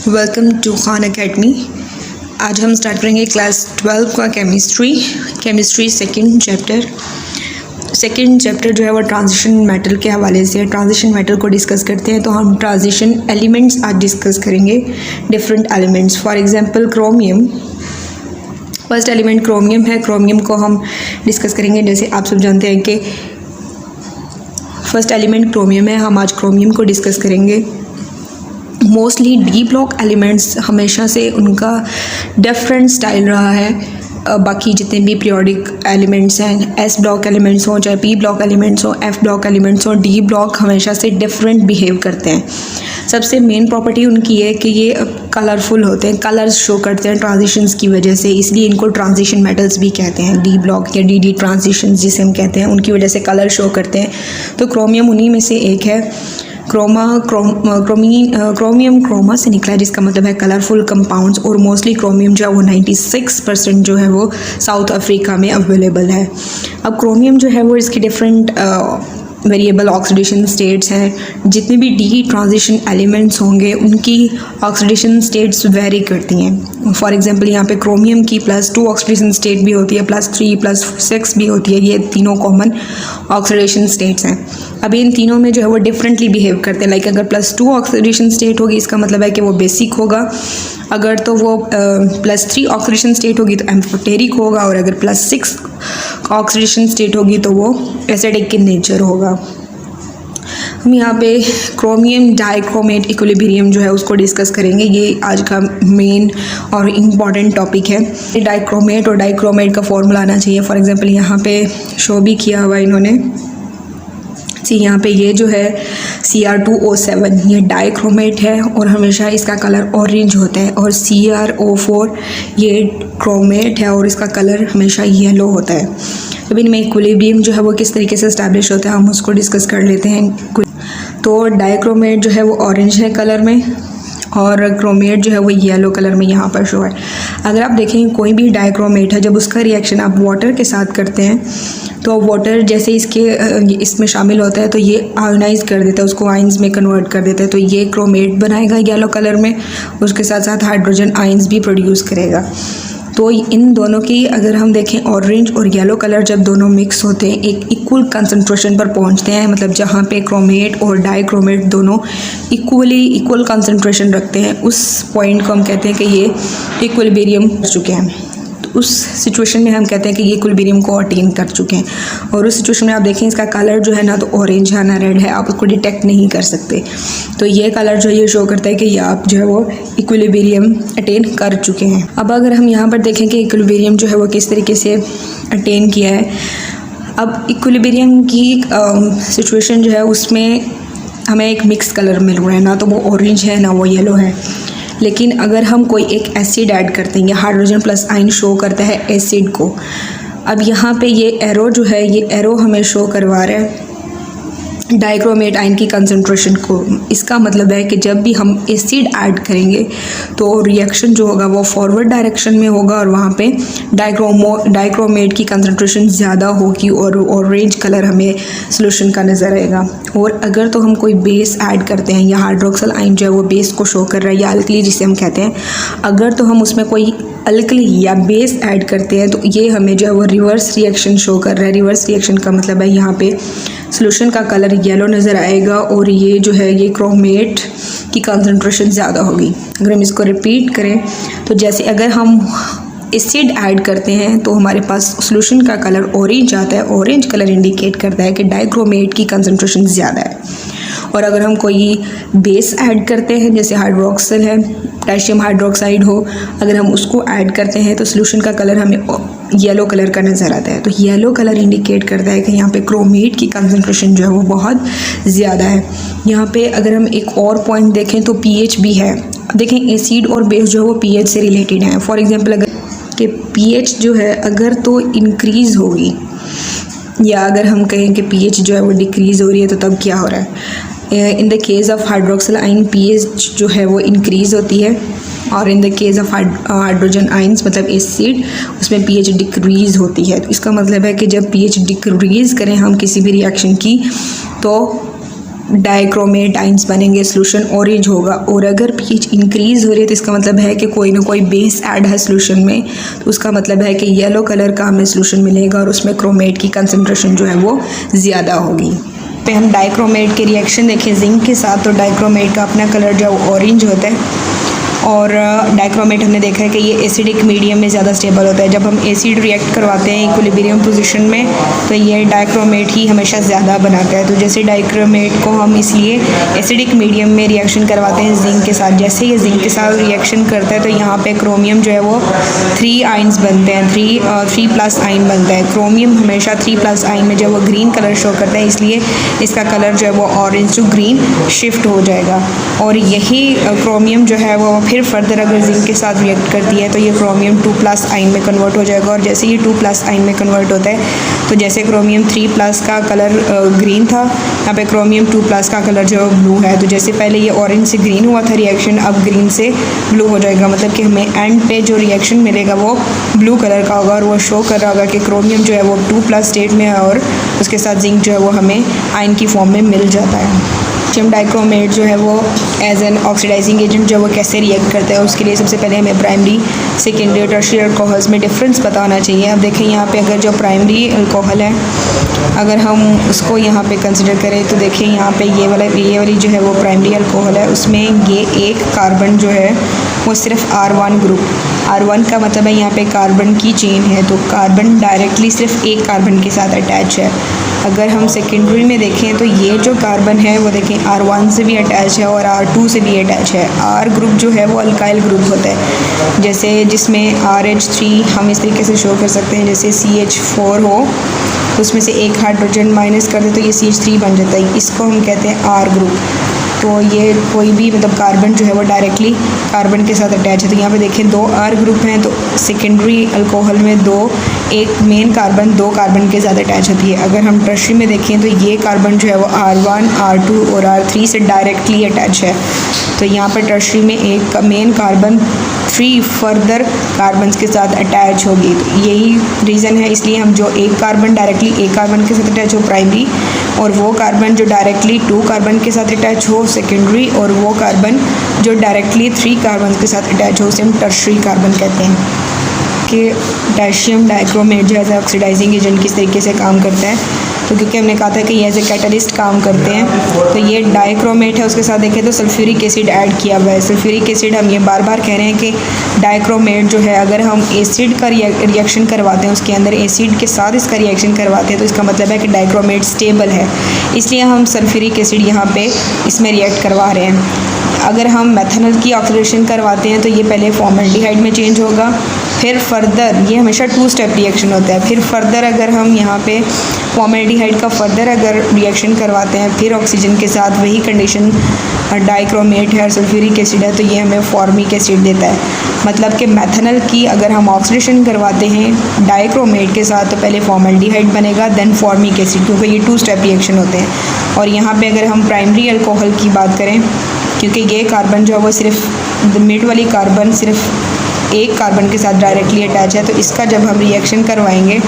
Welcome to Khan academy. आज हम start करेंगे क्लास 12 का केमिस्ट्री सेकंड चैप्टर जो है वो ट्रांजिशन मेटल के हवाले से है। ट्रांजिशन मेटल को डिस्कस करते हैं तो हम ट्रांजिशन एलिमेंट्स आज डिस्कस करेंगे, different elements. For example chromium, first element chromium है। क्रोमियम को हम डिस्कस करेंगे। जैसे आप सब जानते हैं कि फर्स्ट एलिमेंट क्रोमियम है, हम आज क्रोमियम को डिस्कस करेंगे। मोस्टली डी ब्लॉक एलिमेंट्स हमेशा से उनका डिफरेंट स्टाइल रहा है। बाकी जितने भी पीरियोडिक एलिमेंट्स हैं, एस ब्लॉक एलिमेंट्स हों, चाहे पी ब्लॉक एलिमेंट्स हों, एफ ब्लॉक एलिमेंट्स हों, डी ब्लॉक हमेशा से डिफरेंट बिहेव करते हैं। सबसे मेन प्रॉपर्टी उनकी है कि ये कलरफुल होते हैं, कलर्स शो करते हैं ट्रांजिशंस की वजह से, इसलिए इनको ट्रांजिशन मेटल्स भी कहते हैं। डी ब्लॉक या डी ट्रांजिशंस जिसे हम कहते हैं, उनकी वजह से कलर शो करते हैं। तो क्रोमियम उन्हीं में से एक है। क्रोमियम क्रोमा से निकला है, जिसका मतलब है कलरफुल कंपाउंड्स। और मोस्टली क्रोमियम जो है वो 96% जो है वो साउथ अफ्रीका में अवेलेबल है। अब क्रोमियम जो है वो इसकी डिफरेंट वेरिएबल ऑक्सीडेशन स्टेट्स हैं। जितने भी डी ट्रांजिशन एलिमेंट्स होंगे उनकी ऑक्सीडेशन स्टेट्स वेरी करती हैं। फॉर एग्जांपल यहाँ पे क्रोमियम की +2 ऑक्सीडेशन स्टेट भी होती है, +3 +6 भी होती है। ये तीनों कॉमन ऑक्सीडेशन स्टेट्स हैं। अब इन तीनों में जो है वो डिफरेंटली बिहेव करते हैं। लाइक अगर +2 ऑक्सीडेशन स्टेट होगी, इसका मतलब है कि वो बेसिक होगा। अगर तो वो +3 ऑक्सीडेशन स्टेट होगी तो एम्फोटेरिक होगा। और अगर +6 ऑक्सीडेशन स्टेट होगी तो वो एसिडिक इन नेचर होगा। हम यहाँ पे क्रोमियम डाइक्रोमेट इक्विलिब्रियम जो है उसको डिस्कस करेंगे। ये आज का मेन और इम्पॉर्टेंट टॉपिक है। डाइक्रोमेट और डाइक्रोमेट का फॉर्मूला आना चाहिए। फॉर एग्जांपल यहाँ पे शो भी किया हुआ इन्होंने। यहाँ पे ये जो है Cr2O7 ये डाइक्रोमेट है और हमेशा इसका कलर ऑरेंज होता है। और CrO4 ये क्रोमेट है और इसका कलर हमेशा येलो होता है। अब इनमें इक्विलिब्रियम जो है वो किस तरीके से इस्टेब्लिश होता है हम उसको डिस्कस कर लेते हैं। तो डाइक्रोमेट जो है वो ऑरेंज है कलर में और क्रोमेट जो है वो येलो कलर में यहाँ पर शो है। अगर आप देखें कोई भी डाइक्रोमेट है, जब उसका रिएक्शन आप वाटर के साथ करते हैं तो वाटर जैसे इसमें शामिल होता है तो ये आयोनाइज कर देता है, उसको आइंस में कन्वर्ट कर देता है। तो ये क्रोमेट बनाएगा येलो कलर में, उसके साथ साथ हाइड्रोजन आइंस भी प्रोड्यूस करेगा। तो इन दोनों की अगर हम देखें ऑरेंज और येलो कलर जब दोनों मिक्स होते हैं एक इक्वल कंसंट्रेशन पर पहुंचते हैं, मतलब जहाँ पे क्रोमेट और डाइक्रोमेट दोनों इक्वल कंसंट्रेशन रखते हैं, उस पॉइंट को हम कहते हैं कि ये इक्विलिब्रियम कर चुके हैं। तो उस सिचुएशन में हम कहते हैं कि ये इक्विलिब्रियम को अटेन कर चुके हैं। और उस सिचुएशन में आप देखें इसका कलर जो है ना तो ऑरेंज है ना रेड है, आप उसको डिटेक्ट नहीं कर सकते। तो ये कलर जो ये शो करता है कि ये आप जो है वो इक्विलिब्रियम अटेन कर चुके हैं। अब अगर हम यहाँ पर देखें कि इक्विलिब्रियम जो है वो किस तरीके से अटेन किया है। अब इक्विलिब्रियम की सिचुएशन जो है उसमें हमें एक मिक्स कलर मिल रहा है, ना तो वो ऑरेंज है ना वो येलो है। लेकिन अगर हम कोई एक एसिड ऐड करते हैं, हाइड्रोजन प्लस आयन शो करता है एसिड को। अब यहाँ पे ये एरो जो है ये एरो हमें शो करवा रहा है डाइक्रोमेट आयन की कंसंट्रेशन को। इसका मतलब है कि जब भी हम एसिड ऐड करेंगे तो रिएक्शन जो होगा वो फॉरवर्ड डायरेक्शन में होगा और वहाँ पे डाइक्रोमेट की कंसंट्रेशन ज़्यादा होगी और ऑरेंज कलर हमें सोल्यूशन का नज़र आएगा। और अगर तो हम कोई बेस ऐड करते हैं या हाइड्रोक्सिल आयन जो है वो बेस को शो कर रहा है या अल्कली जिसे हम कहते हैं, अगर तो हम उसमें कोई अल्कली या बेस ऐड करते हैं तो ये हमें जो है वो रिवर्स रिएक्शन शो कर रहा है। रिवर्स रिएक्शन का मतलब है यहाँ पे सोल्यूशन का कलर येलो नज़र आएगा और ये जो है ये क्रोमेट की कंसंट्रेशन ज़्यादा होगी। अगर हम इसको रिपीट करें तो जैसे अगर हम एसिड ऐड करते हैं तो हमारे पास सोल्यूशन का कलर ऑरेंज आता है। ऑरेंज कलर इंडिकेट करता है कि डाइक्रोमेट की कंसंट्रेशन ज़्यादा है। और अगर हम कोई बेस ऐड करते हैं जैसे हाइड्रोक्सिल है, पोटेशियम हाइड्रोक्साइड हो, अगर हम उसको ऐड करते हैं तो सोल्यूशन का कलर हमें येलो कलर का नज़र आता है। तो येलो कलर इंडिकेट करता है कि यहाँ पे क्रोमेट की कंसंट्रेशन जो है वो बहुत ज़्यादा है। यहाँ पे अगर हम एक और पॉइंट देखें तो पीएच भी है। देखें एसिड और बेस जो है वो पीएच से रिलेटेड है। फॉर एग्जांपल अगर कि पीएच जो है अगर तो इंक्रीज़ होगी या अगर हम कहें कि पीएच जो है वो डिक्रीज़ हो रही है तो तब क्या हो रहा है। In the case of hydroxyl ion pH जो है वो इंक्रीज़ होती है और in the case of hydrogen ions मतलब एसिड उसमें पीएच डिक्रीज़ होती है। तो इसका मतलब है कि जब पीएच डिक्रीज़ करें हम किसी भी रिएक्शन की तो डाइक्रोमेट आइंस बनेंगे, सोल्यूशन ऑरेंज होगा। और अगर पीएच इंक्रीज़ हो रही है तो इसका मतलब है कि कोई ना कोई बेस ऐड है सोल्यूशन में, तो उसका मतलब है कि येलो कलर का हमें सोल्यूशन मिलेगा और उसमें क्रोमेट की कंसनट्रेशन जो है वो ज़्यादा होगी। पे हम डाइक्रोमेट के रिएक्शन देखें जिंक के साथ, तो डाइक्रोमेट का अपना कलर जो ऑरेंज होता है। और डाइक्रोमेट हमने देखा है कि ये एसिडिक मीडियम में ज़्यादा स्टेबल होता है। जब हम एसिड रिएक्ट करवाते हैं इक्विलिब्रियम पोजीशन में, तो ये डाइक्रोमेट ही हमेशा ज़्यादा बनाता है। तो जैसे डाइक्रोमेट को हम इसलिए एसिडिक मीडियम में रिएक्शन करवाते हैं जिंक के साथ। जैसे ये जिंक के साथ रिएक्शन करता है तो यहाँ पे क्रोमियम जो है वो 3 आइंस बनते हैं, 3+ आइन बनता है। क्रोमियम हमेशा 3+ आइन में जो वो ग्रीन कलर शो करता है, इसलिए इसका कलर जो है वो ऑरेंज टू ग्रीन शिफ्ट हो जाएगा। और यही क्रोमियम जो है वो फिर फर्दर अगर जिंक के साथ रिएक्ट करती है तो ये क्रोमियम 2+ आइन में कन्वर्ट हो जाएगा। और जैसे ये 2+ आइन में कन्वर्ट होता है तो जैसे क्रोमियम 3+ का कलर ग्रीन था, यहाँ पे क्रोमियम 2+ का कलर जो है ब्लू है। तो जैसे पहले ये ऑरेंज से ग्रीन हुआ था रिएक्शन, अब ग्रीन से ब्लू हो जाएगा। मतलब कि हमें एंड पे जो रिएक्शन मिलेगा वो ब्लू कलर का होगा और वो शो कर रहा होगा कि क्रोमियम जो है वो 2+ स्टेट में है और उसके साथ जिंक जो है वो हमें आइन की फॉर्म में मिल जाता है। कैल्शियम डाइक्रोमेट जो है वो एज एन ऑक्सीडाइजिंग एजेंट जो वो कैसे रिएक्ट करता है, उसके लिए सबसे पहले हमें प्राइमरी, सेकेंडरी और टर्शियरी अल्कोहल्स में डिफरेंस पता होना चाहिए। अब देखें यहाँ पे अगर जो प्राइमरी अल्कोहल है, अगर हम उसको यहाँ पे कंसिडर करें तो देखें यहाँ पे ये वाली जो है वो प्राइमरी अल्कोहल है, उसमें ये एक कार्बन जो है वो सिर्फ R1 ग्रुप, R1 का मतलब है यहाँ पे कार्बन की चेन है, तो कार्बन डायरेक्टली सिर्फ एक कार्बन के साथ अटैच है। अगर हम सेकेंडरी में देखें तो ये जो कार्बन है वो देखें R1 से भी अटैच है और R2 से भी अटैच है। R ग्रुप जो है वो अल्काइल ग्रुप होता है, जैसे जिसमें RH3 हम इस तरीके से शो कर सकते हैं, जैसे CH4 हो तो उसमें से एक हाइड्रोजन माइनस कर दे तो ये CH3 बन जाता है, इसको हम कहते हैं R ग्रुप। तो ये कोई भी मतलब कार्बन जो है वो डायरेक्टली कार्बन के साथ अटैच है। तो यहाँ पे देखें 2 R ग्रुप हैं, तो सेकेंडरी अल्कोहल में एक मेन कार्बन 2 कार्बन के साथ अटैच होती है। अगर हम टर्शियरी में देखें तो ये कार्बन जो है वो R1, R2 और R3 से डायरेक्टली अटैच है। तो यहाँ पर टर्शियरी में एक मेन कार्बन 3 फर्दर कार्बन्स के साथ अटैच होगी। तो यही रीज़न है, इसलिए हम जो एक कार्बन डायरेक्टली एक कार्बन के साथ अटैच हो प्राइमरी, और वो कार्बन जो डायरेक्टली 2 कार्बन के साथ अटैच हो सेकेंडरी, और वो कार्बन जो डायरेक्टली 3 कार्बन के साथ अटैच हो उसे हम टर्शियरी कार्बन कहते हैं। कि पोटेशियम डाइक्रोमेट जो है ऑक्सीडाइजिंग एजेंट किस तरीके से काम करता है, तो क्योंकि हमने कहा था कि ये एज ए कैटलिस्ट काम करते हैं, तो ये डाइक्रोमेट है, उसके साथ देखें तो सल्फ्यूरिक एसिड ऐड किया हुआ है। सल्फ्यूरिक एसिड हम ये बार बार कह रहे हैं कि डाइक्रोमेट जो है अगर हम एसिड का रिएक्शन करवाते हैं, उसके अंदर एसिड के साथ इसका रिएक्शन करवाते हैं, तो इसका मतलब है कि डाइक्रोमेट स्टेबल है, इसलिए हम सल्फ्यूरिक एसिड यहाँ पे इसमें रिएक्ट करवा रहे हैं। अगर हम मेथनॉल की ऑक्सीडेशन करवाते हैं तो ये पहले फॉर्मल्डिहाइड में चेंज होगा, फिर फर्दर ये हमेशा 2 स्टेप रिएक्शन होता है। फिर फर्दर अगर हम यहाँ पे फॉर्मल्डिहाइड का फर्दर अगर रिएक्शन करवाते हैं फिर ऑक्सीजन के साथ, वही कंडीशन डाइक्रोमेट है और सल्फ्यूरिक एसिड है, तो ये हमें फॉर्मिक एसिड देता है। मतलब कि मेथनॉल की अगर हम ऑक्सीडेशन करवाते हैं डाइक्रोमेट के साथ तो पहले फॉर्मल्डिहाइड बनेगा, देन फॉर्मिक एसिड, क्योंकि ये 2 स्टेप रिएक्शन होते हैं। और यहाँ पे अगर हम प्राइमरी अल्कोहल की बात करें, क्योंकि ये कार्बन जो है वो सिर्फ मिड वाली कार्बन सिर्फ एक कार्बन के साथ डायरेक्टली अटैच है, तो इसका जब हम रिएक्शन करवाएंगे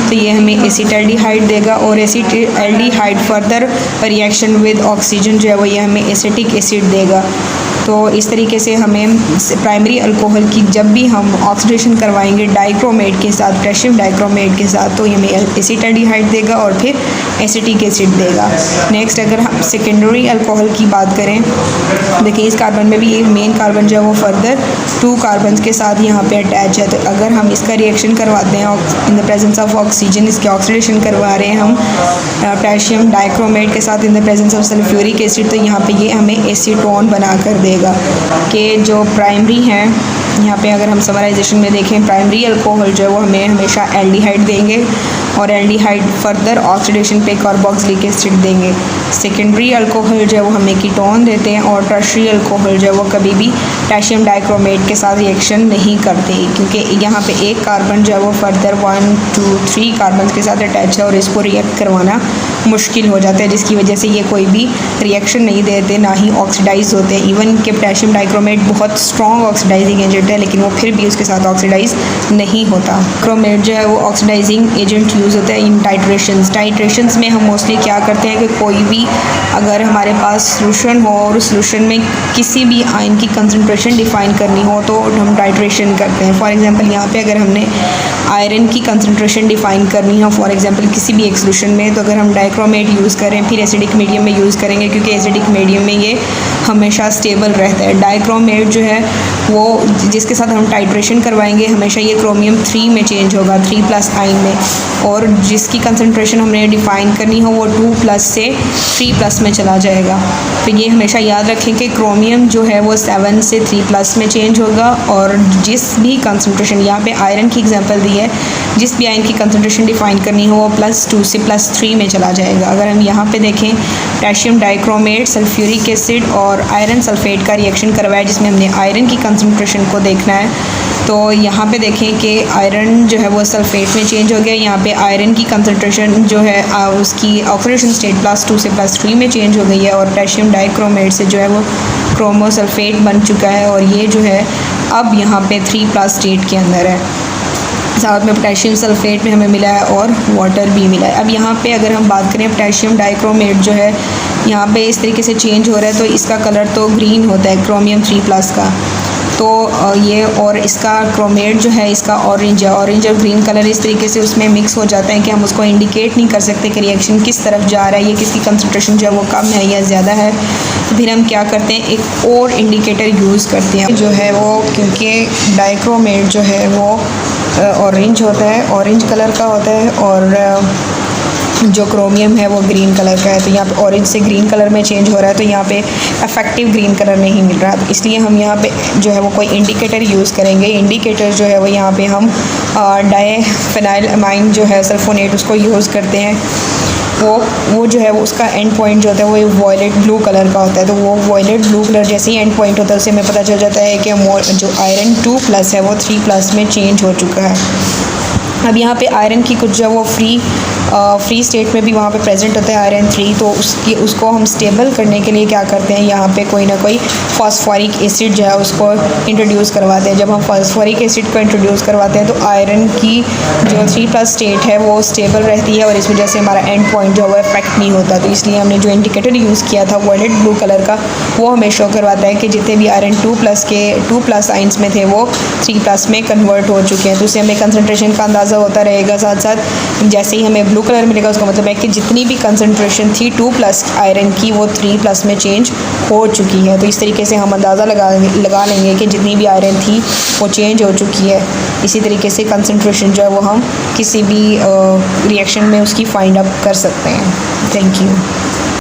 तो ये हमें एसिटाल्डिहाइड देगा, और acetaldehyde further reaction with oxygen जो है वो ये हमें एसिटिक एसिड देगा। तो इस तरीके से हमें प्राइमरी अल्कोहल की जब भी हम ऑक्सीडेशन करवाएंगे डाइक्रोमेट के साथ, पोटेशियम डाइक्रोमेट के साथ, तो ये हमें एसिटाल्डिहाइड देगा और फिर एसिटिक एसिड देगा। नेक्स्ट अगर हम सेकेंडरी अल्कोहल की बात करें, देखिए इस कार्बन में भी ये मेन कार्बन जो है वो फर्दर 2 कार्बन के साथ यहाँ पे अटैच है। तो अगर हम इसका रिएक्शन करवाते हैं in the presence of oxygen, इसके ऑक्सीडेशन करवा रहे हैं हम पोटेशियम डाइक्रोमेट के साथ in the presence of sulphuric acid, तो यहाँ पे ये हमें एसीटोन बना कर देगा। कि जो प्राइमरी हैं यहाँ पे अगर हम समराइजेशन में देखें, प्राइमरी अल्कोहल जो है वो हमें हमेशा एल्डिहाइड देंगे और एल्डिहाइड फर्दर ऑक्सीडेशन पे कार्बोक्सिलिक एसिड देंगे। सेकेंडरी अल्कोहल जो है वो हमें कीटोन देते हैं, और टर्शियरी अल्कोहल जो है वो कभी भी पोटेशियम डाइक्रोमेट के साथ रिएक्शन नहीं करते, क्योंकि यहाँ पे एक कार्बन जो है वो फर्दर 1, 2, 3 कार्बन के साथ अटैच है और इसको रिएक्ट करवाना मुश्किल हो जाता है, जिसकी वजह से ये कोई भी रिएक्शन नहीं देते, ना ही ऑक्सीडाइज होते हैं। इवन कि पोटेशियम डाइक्रोमेट बहुत स्ट्रॉन्ग ऑक्सीडाइजिंग एजेंट है, लेकिन वो फिर भी उसके साथ ऑक्सीडाइज नहीं होता। क्रोमेट जो है वो ऑक्सीडाइजिंग एजेंट यूज़ होता है इन टाइट्रेशंस में हम मोस्टली क्या करते हैं कि कोई भी अगर हमारे पास सोल्यूशन हो और उस सोल्यूशन में किसी भी आयन की कंसनट्रेशन डिफाइन करनी हो तो हम टाइट्रेशन करते हैं। फॉर एग्जांपल यहाँ पे अगर हमने आयरन की कंसनट्रेशन डिफाइन करनी हो फॉर एग्जांपल किसी भी एक सोल्यूशन में, तो अगर हम डाइक्रोमेट यूज़ करें फिर एसिडिक मीडियम में यूज़ करेंगे, क्योंकि एसिडिक मीडियम में ये हमेशा स्टेबल रहता है। डाइक्रोमेट जो है वो जिसके साथ हम टाइट्रेशन करवाएंगे हमेशा ये क्रोमियम 3 में चेंज होगा, 3+ आयन में, और जिसकी कंसनट्रेशन हमने डिफ़ाइन करनी हो वो 2+ से 3+ में चला जाएगा। तो ये हमेशा याद रखें कि क्रोमियम जो है वो 7 से 3+ में चेंज होगा, और जिस भी कंसनट्रेशन, यहाँ पे आयरन की एग्जांपल दी है, जिस भी आयन की कंसनट्रेशन डिफ़ाइन करनी हो वो +2 से +3 में चला जाएगा। अगर हम यहाँ पे देखें पोटेशियम डाइक्रोमेट सल्फ्यूरिक एसिड और आयरन सल्फेट का रिएक्शन करवाया जिसमें हमने आयरन की कंसनट्रेशन को देखना है, तो यहाँ पे देखें कि आयरन जो है वो सल्फेट में चेंज हो गया। यहाँ पे आयरन की कंसनट्रेशन जो है उसकी ऑक्सीडेशन स्टेट +2 से +3 में चेंज हो गई है, और पोटेशियम डाइक्रोमेट से जो है वो क्रोमोसल्फेट बन चुका है, और ये जो है अब यहाँ पे 3+ स्टेट के अंदर है। साथ में पोटेशियम सल्फेट में हमें मिला है और वाटर भी मिला है। अब यहाँ पे अगर हम बात करें पोटेशियम डाइक्रोमेट जो है यहाँ पे इस तरीके से चेंज हो रहा है, तो इसका कलर तो ग्रीन होता है क्रोमियम 3+ का, तो ये, और इसका क्रोमेट जो है इसका ऑरेंज है, ऑरेंज और ग्रीन कलर इस तरीके से उसमें मिक्स हो जाते हैं कि हम उसको इंडिकेट नहीं कर सकते कि रिएक्शन किस तरफ जा रहा है, ये किसकी कंसनट्रेशन जो है वो कम है या ज़्यादा है। तो फिर हम क्या करते हैं, एक और इंडिकेटर यूज़ करते हैं जो है वो, क्योंकि डाइक्रोमेट जो है वो ऑरेंज होता है, ऑरेंज कलर का होता है, और जो क्रोमियम है वो ग्रीन कलर का है। तो यहाँ पे ऑरेंज से ग्रीन कलर में चेंज हो रहा है, तो यहाँ पे इफेक्टिव ग्रीन कलर नहीं मिल रहा, तो इसलिए हम यहाँ पे जो है वो कोई इंडिकेटर यूज़ करेंगे। इंडिकेटर जो है वो यहाँ पे हम डाईफेनाइलअमाइन जो है सल्फोनेट उसको यूज़ करते हैं। वो जो है वो उसका एंड पॉइंट जो होता है वो वॉयलेट ब्लू कलर का होता है, तो वो वॉयलेट ब्लू कलर जैसे ही एंड पॉइंट होता है उससे हमें पता चल जाता है कि जो आयरन 2+ है वो 3+ में चेंज हो चुका है। अब यहाँ पे आयरन की कुछ जो वो फ्री स्टेट में भी वहाँ पे प्रेजेंट होता है आयरन 3, तो उसको हम स्टेबल करने के लिए क्या करते हैं, यहाँ पे कोई ना कोई फॉस्फोरिक एसिड जो है उसको इंट्रोड्यूस करवाते हैं। जब हम फॉस्फोरिक एसिड को इंट्रोड्यूस करवाते हैं तो आयरन की जो 3+ स्टेट है वो स्टेबल रहती है, और इस वजह से हमारा एंड पॉइंट जो है वो इफेक्ट नहीं होता। तो इसलिए हमने जो इंडिकेटर यूज़ किया था वॉयलेट ब्लू कलर का, वो हमें शो करवाता है कि जितने भी आयरन 2+ आइंस में थे वो 3+ में कन्वर्ट हो चुके हैं। तो उससे हमें कंसनट्रेशन का अंदाज़ा होता रहेगा। साथ साथ जैसे ही हमें ब्लू कलर मिलेगा उसका मतलब है कि जितनी भी कंसनट्रेशन थी 2+ आयरन की वो 3+ में चेंज हो चुकी है। तो इस तरीके से हम अंदाज़ा लगा लेंगे कि जितनी भी आयरन थी वो चेंज हो चुकी है। इसी तरीके से कंसनट्रेशन जो है वो हम किसी भी रिएक्शन में उसकी फाइंड अप कर सकते हैं। Thank you.